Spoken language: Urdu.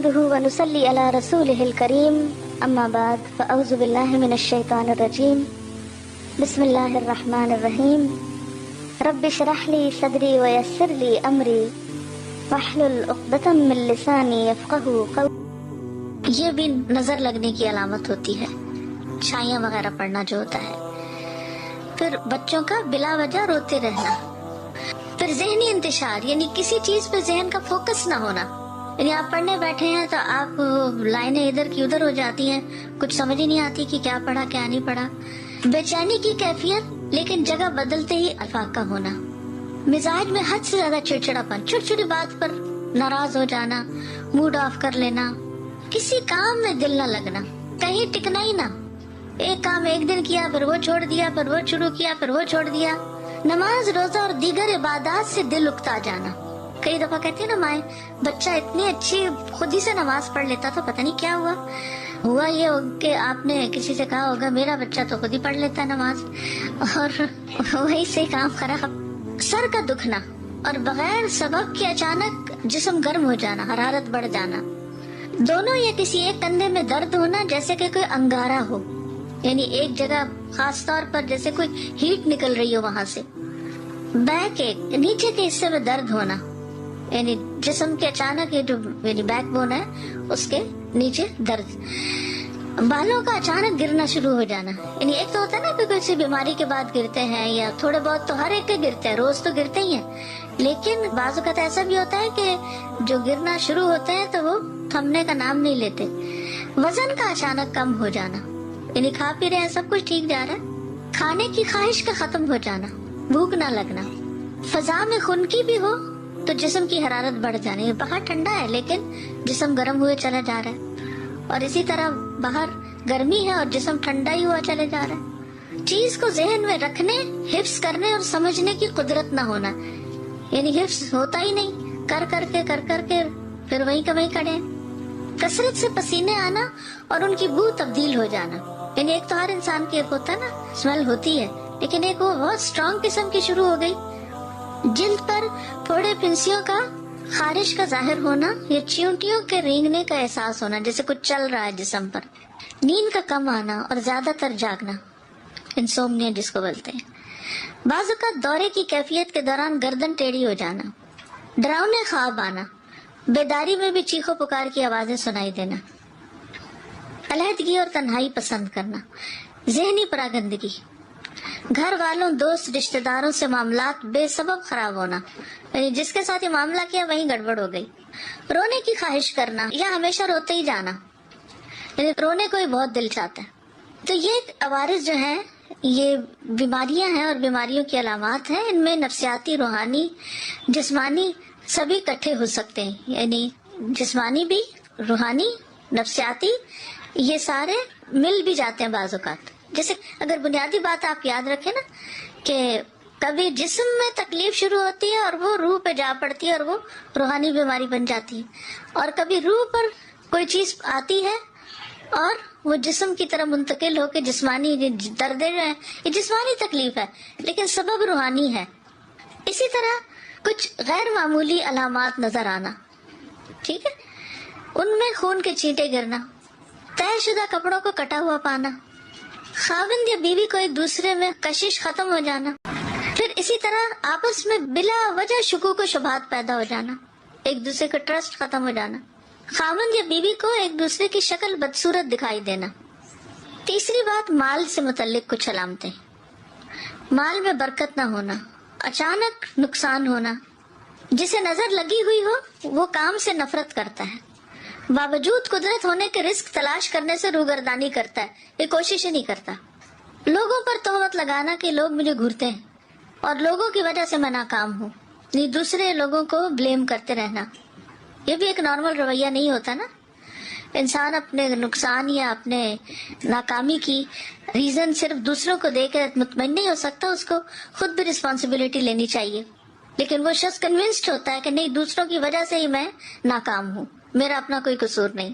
نحمده ونصلي على رسوله الكريم اما بعد فاعوذ بالله من الشيطان الرجيم بسم الله الرحمن الرحيم رب اشرح لي صدري ويسر لي امري واحلل عقدة من لساني يفقهوا قولي. یہ بھی نظر لگنے کی علامت ہوتی ہے، چھائیاں وغیرہ پڑنا جو ہوتا ہے. پھر بچوں کا بلا وجہ روتے رہنا. پھر ذہنی انتشار، یعنی کسی چیز پہ ذہن کا فوکس نہ ہونا. یعنی آپ پڑھنے بیٹھے ہیں تو آپ لائنیں ادھر کی ادھر ہو جاتی ہیں، کچھ سمجھ ہی نہیں آتی کہ کیا پڑھا کیا نہیں پڑھا. بے چینی کی کیفیت، لیکن جگہ بدلتے ہی افاقہ ہونا. مزاج میں حد سے زیادہ چڑچڑاپن، چھوٹی چھوٹی بات پر ناراض ہو جانا، موڈ آف کر لینا، کسی کام میں دل نہ لگنا، کہیں ٹکنا ہی نہ. ایک کام ایک دن کیا، پھر وہ چھوڑ دیا، پھر وہ شروع کیا، پھر وہ چھوڑ دیا. نماز روزہ اور دیگر عبادات سے دل اکتا جانا. کئی دفعہ کہتے ہیں نا مائیں، بچہ اتنی اچھی خود ہی سے نماز پڑھ لیتا تو پتہ نہیں کیا ہوا یہ کہ آپ نے کسی سے کہا ہوگا میرا بچہ تو خود ہی پڑھ لیتا ہے نماز، اور وہی سے کام خراب. سر کا دکھنا اور بغیر سبب کے اچانک جسم گرم ہو جانا، حرارت بڑھ جانا. دونوں یا کسی ایک کندھے میں درد ہونا جیسے کہ کوئی انگارہ ہو، یعنی ایک جگہ خاص طور پر جیسے کوئی ہیٹ نکل رہی ہو وہاں سے. بیک ایک، نیچے کے حصے میں درد ہونا، یعنی جسم کے اچانک یہ جو یعنی بیک بون ہے اس کے نیچے درد. بالوں کا اچانک گرنا شروع ہو جانا، یعنی ایک تو ہوتا ہے نا کہ کسی بیماری کے بعد گرتے ہیں، یا تھوڑے بہت تو ہر ایک کے گرتے ہیں، روز تو گرتے ہی ہیں، لیکن بعض اوقات ایسا بھی ہوتا ہے کہ جو گرنا شروع ہوتے ہیں تو وہ تھمنے کا نام نہیں لیتے. وزن کا اچانک کم ہو جانا، یعنی کھا پی رہے ہیں سب کچھ ٹھیک جا رہا ہے، کھانے کی خواہش کا ختم ہو جانا، بھوک نہ لگنا. فضا میں خنکی بھی ہو تو جسم کی حرارت بڑھ جانی. باہر ٹھنڈا ہے لیکن جسم گرم ہوئے چلا جا رہا ہے، اور اسی طرح باہر گرمی ہے اور جسم ٹھنڈا ہی ہوا چلے جا رہا ہے. چیز کو ذہن میں رکھنے، حفظ کرنے اور سمجھنے کی قدرت نہ ہونا، یعنی حفظ ہوتا ہی نہیں، کر کر کے پھر وہیں کا وہیں کھڑے. کثرت سے پسینے آنا اور ان کی بو تبدیل ہو جانا، یعنی ایک تو ہر انسان کی ایک ہوتا ہے نا اسمیل ہوتی ہے، لیکن ایک وہ بہت اسٹرانگ قسم کی شروع ہو گئی. جلد پر پھوڑے پھنسیوں کا خارش کا ظاہر ہونا یا چیونٹیوں کے رینگنے کا احساس ہونا جیسے کچھ چل رہا ہے جسم پر. نیند کا کم آنا اور زیادہ تر جاگنا، انسومنیا جس کو بولتے ہیں. بعض اوقات دورے کی کیفیت کے دوران گردن ٹیڑھی ہو جانا، ڈراؤنے خواب آنا، بیداری میں بھی چیخو پکار کی آوازیں سنائی دینا. علیحدگی اور تنہائی پسند کرنا. ذہنی پراگندگی، گھر والوں، دوست، رشتہ داروں سے معاملات بے سبب خراب ہونا، یعنی جس کے ساتھ یہ معاملہ کیا وہیں گڑبڑ ہو گئی. رونے کی خواہش کرنا یا ہمیشہ روتے ہی جانا، یعنی رونے کو ہی بہت دل چاہتا ہے. تو یہ عوارض جو ہیں یہ بیماریاں ہیں اور بیماریوں کی علامات ہیں. ان میں نفسیاتی، روحانی، جسمانی سبھی اکٹھے ہو سکتے ہیں، یعنی جسمانی بھی، روحانی، نفسیاتی، یہ سارے مل بھی جاتے ہیں بعض اوقات. جیسے اگر بنیادی بات آپ یاد رکھیں نا کہ کبھی جسم میں تکلیف شروع ہوتی ہے اور وہ روح پہ جا پڑتی ہے اور وہ روحانی بیماری بن جاتی ہے، اور کبھی روح پر کوئی چیز آتی ہے اور وہ جسم کی طرح منتقل ہو کے جسمانی درد ہیں، یہ جسمانی تکلیف ہے لیکن سبب روحانی ہے. اسی طرح کچھ غیر معمولی علامات نظر آنا، ٹھیک ہے، ان میں خون کے چھینٹے گرنا، طے شدہ کپڑوں کو کٹا ہوا پانا، خاوند یا بیوی کو ایک دوسرے میں کشش ختم ہو جانا. پھر اسی طرح آپس میں بلا وجہ شکوک و شبہات پیدا ہو جانا، ایک دوسرے کا ٹرسٹ ختم ہو جانا. خاوند یا بیوی کو ایک دوسرے کی شکل بدصورت دکھائی دینا. تیسری بات، مال سے متعلق کچھ علامتیں. مال میں برکت نہ ہونا، اچانک نقصان ہونا. جسے نظر لگی ہوئی ہو وہ کام سے نفرت کرتا ہے، باوجود قدرت ہونے کے رزق تلاش کرنے سے روگردانی کرتا ہے، یہ کوشش ہی نہیں کرتا. لوگوں پر تہمت لگانا کہ لوگ مجھے گھورتے ہیں اور لوگوں کی وجہ سے میں ناکام ہوں، نہیں دوسرے لوگوں کو بلیم کرتے رہنا. یہ بھی ایک نارمل رویہ نہیں ہوتا نا. انسان اپنے نقصان یا اپنے ناکامی کی ریزن صرف دوسروں کو دے کے مطمئن نہیں ہو سکتا، اس کو خود بھی رسپانسبلٹی لینی چاہیے. لیکن وہ شخص کنونسڈ ہوتا ہے کہ نہیں، دوسروں کی وجہ سے ہی میں ناکام ہوں، میرا اپنا کوئی قصور نہیں.